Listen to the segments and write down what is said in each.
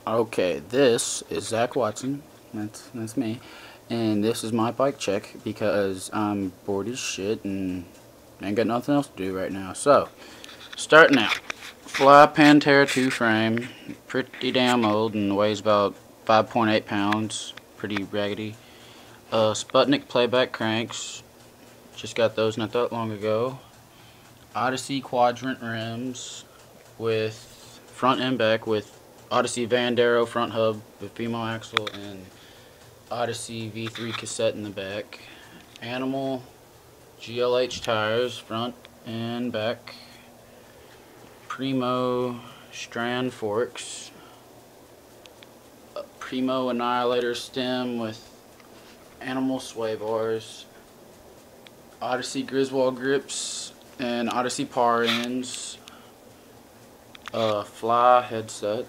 Okay, this is Zach Watson. That's me. And this is my bike check because I'm bored as shit and ain't got nothing else to do right now. So, starting out. Fly Pantara2 frame. Pretty damn old and weighs about 5.8 pounds. Pretty raggedy. Sputnic playback cranks. Just got those not that long ago. Odyssey quadrant rims with front and back with Odyssey Vandero front hub with Primo axle and Odyssey V3 cassette in the back. Animal GLH tires front and back. Primo strand forks. Primo Annihilator stem with animal sway bars. Odyssey Griswold grips and Odyssey power ends. Fly headset.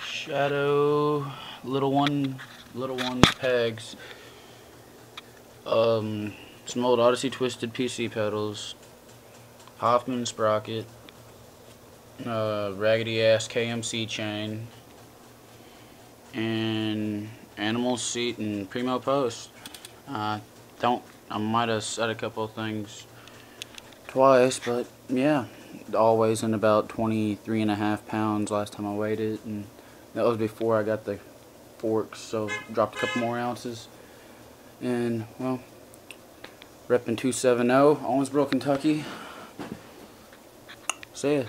Shadow little one pegs. Some old Odyssey twisted PC pedals. Hoffman sprocket. Raggedy ass KMC chain. And animal seat and Primo post. I might have said a couple of things twice, but yeah, always in about 23.5 pounds last time I weighed it, and that was before I got the forks, so dropped a couple more ounces. And well, repping 270, Owensboro, Kentucky. See ya.